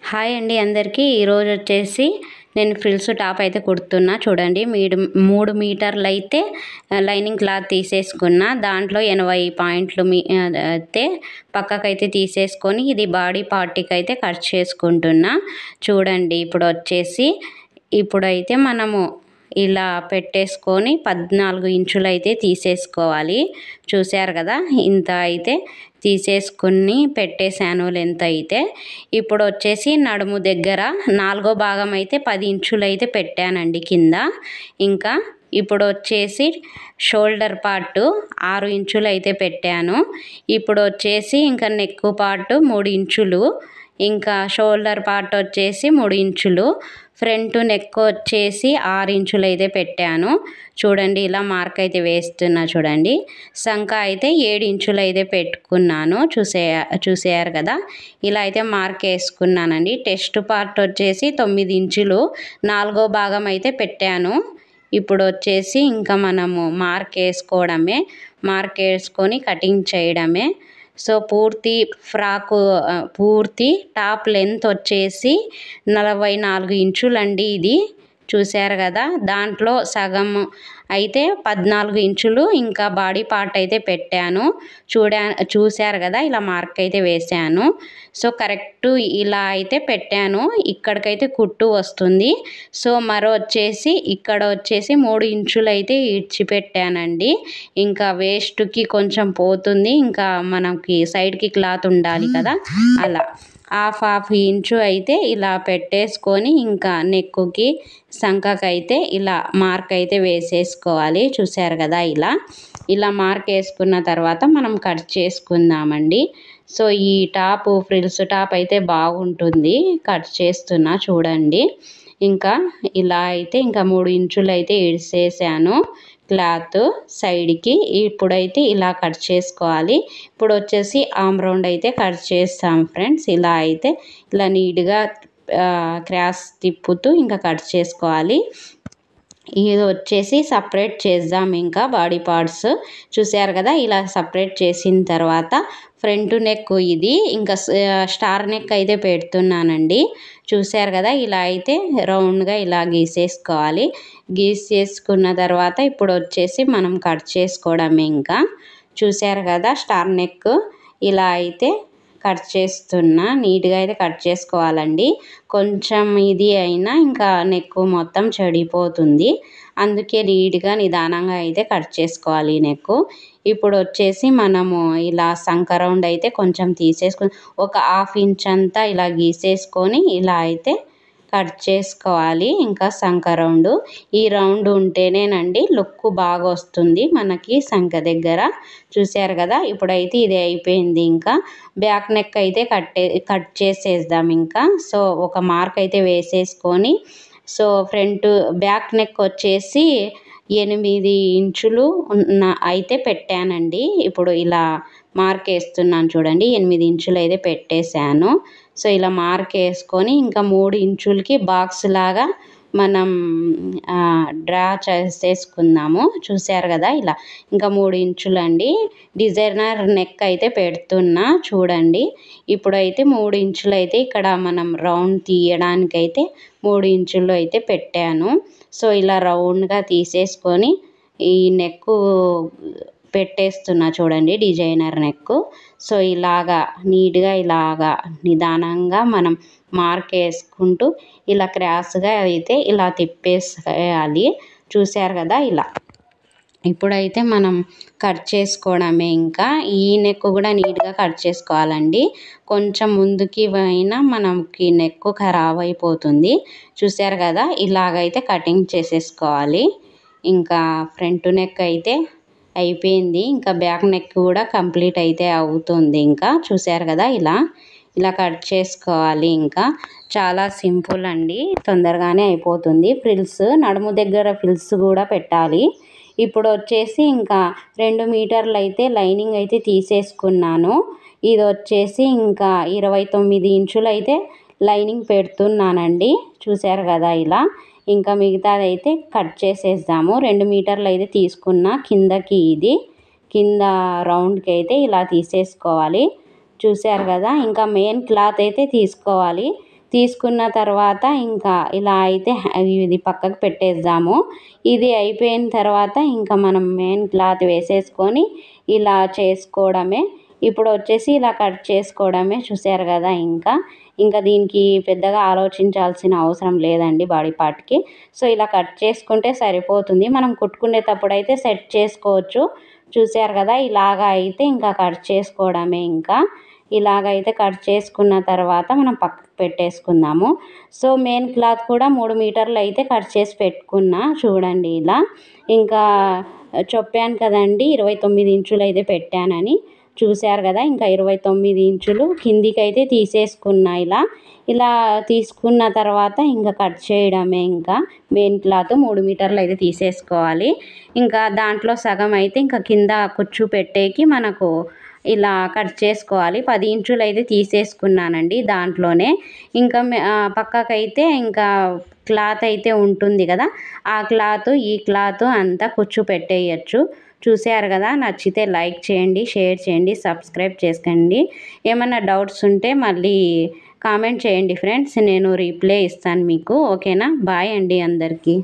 Hi అండి అందరికీ. ఈరోజు వచ్చేసి నేను ఫ్రిల్స్ టాప్ అయితే కుడుతున్నా చూడండి. 3 మీటర్లు అయితే లైనింగ్ క్లాత్ తీసేసుకున్నా. దాంట్లో 80 పాయింట్లు అయితే పక్కకైతే తీసేసుకొని ఇది బాడీ పార్ట్కి అయితే కట్ చేసుకుంటున్నా చూడండి. ఇప్పుడైతే మనము ఇలా పెట్టేసుకొని 14 ఇంచులు అయితే తీసేసుకోవాలి. చూశారు కదా, ఇంత అయితే తీసేసుకుని పెట్టేశాను లెంత్ అయితే. ఇప్పుడు వచ్చేసి నడుము దగ్గర 4వ భాగం అయితే 10 ఇంచులు అయితే పెట్టానండి కింద. ఇంకా ఇప్పుడు వచ్చేసి షోల్డర్ పార్ట్ 6 ఇంచులు అయితే పెట్టాను. ఇప్పుడు వచ్చేసి ఇంకా నెక్ పార్ట్ 3 ఇంచులు, ఇంకా షోల్డర్ పార్ట్ వచ్చేసి 3 ఇంచులు, ఫ్రంట్ నెక్ వచ్చేసి 6 ఇంచులు అయితే పెట్టాను చూడండి. ఇలా మార్క్ అయితే వేస్తున్నా చూడండి. సంక అయితే 7 ఇంచులు అయితే పెట్టుకున్నాను. చూసేయారు కదా, ఇలా అయితే మార్క్ వేసుకున్నానండి. టెస్ట్ పార్ట్ వచ్చేసి 9 ఇంచులు 4వ భాగం అయితే పెట్టాను. ఇప్పుడు వచ్చేసి ఇంకా మనము మార్క్ వేసుకోవడమే, మార్క్ వేసుకొని కటింగ్ చేయడమే. సో పూర్తి టాప్ లెంత్ వచ్చేసి 44 ఇంచులండి ఇది. చూశారు కదా, దాంట్లో సగం అయితే 14 ఇంచులు ఇంకా బాడీ పార్ట్ అయితే పెట్టాను. చూశారు కదా, ఇలా మార్క్ అయితే వేసాను. సో కరెక్ట్ ఇలా అయితే పెట్టాను. ఇక్కడికైతే కుట్టు వస్తుంది. సో ఇక్కడ వచ్చేసి 3 ఇంచులు అయితే ఇడిచిపెట్టానండి. ఇంకా వేస్ట్కి కొంచెం పోతుంది, ఇంకా మనకి సైడ్కి క్లాత్ ఉండాలి కదా, అలా హాఫ్ ఇంచు అయితే ఇలా పెట్టేసుకొని ఇంకా నెక్కుకి సంకకైతే ఇలా మార్క్ అయితే వేసేసుకోవాలి. చూశారు కదా, ఇలా మార్క్ వేసుకున్న తర్వాత మనం కట్ చేసుకుందామండి. సో ఈ ఫ్రిల్స్ టాప్ అయితే బాగుంటుంది. కట్ చేస్తున్నా చూడండి. ఇంకా ఇలా అయితే ఇంకా 3 ఇంచులు అయితే ఇడిసేసాను క్లాత్ సైడ్కి. ఇప్పుడైతే ఇలా కట్ చేసుకోవాలి. ఇప్పుడు వచ్చేసి ఆమ్ రౌండ్ అయితే కట్ చేస్తాం ఫ్రెండ్స్. ఇలా నీట్గా క్రాస్ తిప్పుతూ ఇంకా కట్ చేసుకోవాలి. ఇది వచ్చేసి సపరేట్ చేద్దాం ఇంకా బాడీ పార్ట్స్. చూశారు కదా, ఇలా సపరేట్ చేసిన తర్వాత ఫ్రంట్ నెక్ ఇది ఇంకా స్టార్ నెక్ అయితే పెడుతున్నానండి. చూశారు కదా, ఇలా అయితే రౌండ్గా ఇలా గీసేసుకోవాలి. గీసేసుకున్న తర్వాత ఇప్పుడు వచ్చేసి మనం కట్ చేసుకోవడమే ఇంకా. చూశారు కదా, స్టార్ నెక్ ఇలా అయితే కట్ చేస్తున్నా. నీట్గా అయితే కట్ చేసుకోవాలండి. కొంచెం ఇది అయినా ఇంకా నెక్ మొత్తం చెడిపోతుంది. అందుకే నీట్గా నిదానంగా అయితే కట్ చేసుకోవాలి నెక్. ఇప్పుడు వచ్చేసి మనము ఇలా సంక రౌండ్ అయితే కొంచెం తీసేసుకొని ఒక హాఫ్ ఇంచ్ అంతా ఇలా గీసేసుకొని ఇలా అయితే కట్ చేసుకోవాలి. ఇంకా సంక రౌండ్, ఈ రౌండ్ ఉంటేనేనండి లుక్ బాగా వస్తుంది మనకి సంక దగ్గర. చూశారు కదా, ఇప్పుడైతే ఇది అయిపోయింది. ఇంకా బ్యాక్ నెక్ అయితే కట్ చేసేద్దాం ఇంకా. సో ఒక మార్క్ అయితే వేసేసుకొని, సో బ్యాక్ నెక్ వచ్చేసి 8 ఇంచులు అయితే పెట్టానండి. ఇప్పుడు ఇలా మార్క్ వేస్తున్నాను చూడండి. 8 ఇంచులు అయితే పెట్టేశాను. సో ఇలా మార్క్ వేసుకొని ఇంకా 3 ఇంచులకి బాక్స్ లాగా మనం డ్రా చేసేసుకుందాము. చూశారు కదా, ఇలా ఇంకా 3 ఇంచులు అండి. డిజైనర్ నెక్ అయితే పెడుతున్నా చూడండి. ఇప్పుడైతే 3 ఇంచులు అయితే ఇక్కడ మనం రౌండ్ తీయడానికైతే 3 ఇంచులు అయితే పెట్టాను. సో ఇలా రౌండ్గా తీసేసుకొని ఈ నెక్ పెట్టేస్తున్నా చూడండి, డిజైనర్ నెక్. సో ఇలాగా నీట్గా ఇలాగా నిదానంగా మనం మార్క్ వేసుకుంటూ ఇలా క్రాస్గా అయితే ఇలా తిప్పేసేయాలి. చూశారు కదా, ఇలా ఇప్పుడైతే మనం కట్ చేసుకోవడమే ఇంకా. ఈ నెక్ కూడా నీట్గా కట్ చేసుకోవాలండి. కొంచెం ముందుకి అయినా మనకి నెక్ ఖరాబ్ అయిపోతుంది. చూశారు కదా, ఇలాగైతే కటింగ్ చేసేసుకోవాలి. ఇంకా ఫ్రంట్ నెక్ అయితే అయిపోయింది. ఇంకా బ్యాక్ నెక్ కూడా కంప్లీట్ అయితే అవుతుంది ఇంకా. చూశారు కదా, ఇలా కట్ చేసుకోవాలి. ఇంకా చాలా సింపుల్ అండి, తొందరగానే అయిపోతుంది. నడుము దగ్గర ఫ్రిల్స్ కూడా పెట్టాలి. ఇప్పుడు వచ్చేసి ఇంకా 2 మీటర్లు అయితే లైనింగ్ అయితే తీసేసుకున్నాను. ఇది వచ్చేసి ఇంకా 29 ఇంచులు అయితే లైనింగ్ పెడుతున్నానండి. చూశారు కదా, ఇలా ఇంకా మిగతాది అయితే కట్ చేసేద్దాము. 2 మీటర్లు అయితే తీసుకున్నా కిందకి, కింద రౌండ్కి అయితే ఇలా తీసేసుకోవాలి. చూశారు కదా, ఇంకా మెయిన్ క్లాత్ అయితే తీసుకోవాలి. తీసుకున్న తర్వాత ఇంకా ఇలా అయితే ఇది పక్కకు పెట్టేద్దాము. ఇది అయిపోయిన తర్వాత ఇంకా మనం మెయిన్ క్లాత్ వేసేసుకొని ఇలా చేసుకోవడమే. ఇప్పుడు వచ్చేసి ఇలా కట్ చేసుకోవడమే. చూసారు కదా, ఇంకా దీనికి పెద్దగా ఆలోచించాల్సిన అవసరం లేదండి బాడీ పార్ట్కి. సో ఇలా కట్ చేసుకుంటే సరిపోతుంది. మనం కుట్టుకునేటప్పుడు అయితే సెట్ చేసుకోవచ్చు. చూసారు కదా, ఇలాగా అయితే ఇంకా కట్ చేసుకోవడమే. ఇలాగైతే కట్ చేసుకున్న తర్వాత మనం పక్కకు పెట్టేసుకుందాము. సో మెయిన్ క్లాత్ కూడా 3 మీటర్లు అయితే కట్ చేసి పెట్టుకున్నా. చూడండి ఇలా ఇంకా చెప్పాను కదండి 29 ఇంచులు అయితే పెట్టానని. చూశారు కదా, ఇంకా 29 ఇంచులు కిందికైతే తీసేసుకున్నా. ఇలా తీసుకున్న తర్వాత ఇంకా కట్ చేయడమే. మెయిన్ క్లాత్ 3 మీటర్లు అయితే తీసేసుకోవాలి. ఇంకా దాంట్లో సగం అయితే ఇంకా కింద కుచ్చు పెట్టేకి మనకు ఇలా కట్ చేసుకోవాలి. 10 ఇంచులు అయితే తీసేసుకున్నానండి. దాంట్లోనే ఇంకా పక్కకైతే ఇంకా క్లాత్ అయితే ఉంటుంది కదా, ఆ క్లాత్ ఈ క్లాత్ అంతా కుచ్చు పెట్టేయచ్చు. చూశారు కదా, నచ్చితే లైక్ చేయండి, షేర్ చేయండి, సబ్స్క్రైబ్ చేసుకోండి. ఏమన్నా డౌట్స్ ఉంటే మళ్ళీ కామెంట్ చేయండి ఫ్రెండ్స్, నేను రిప్లై ఇస్తాను మీకు. ఓకేనా, బాయ్ అండి అందరికీ.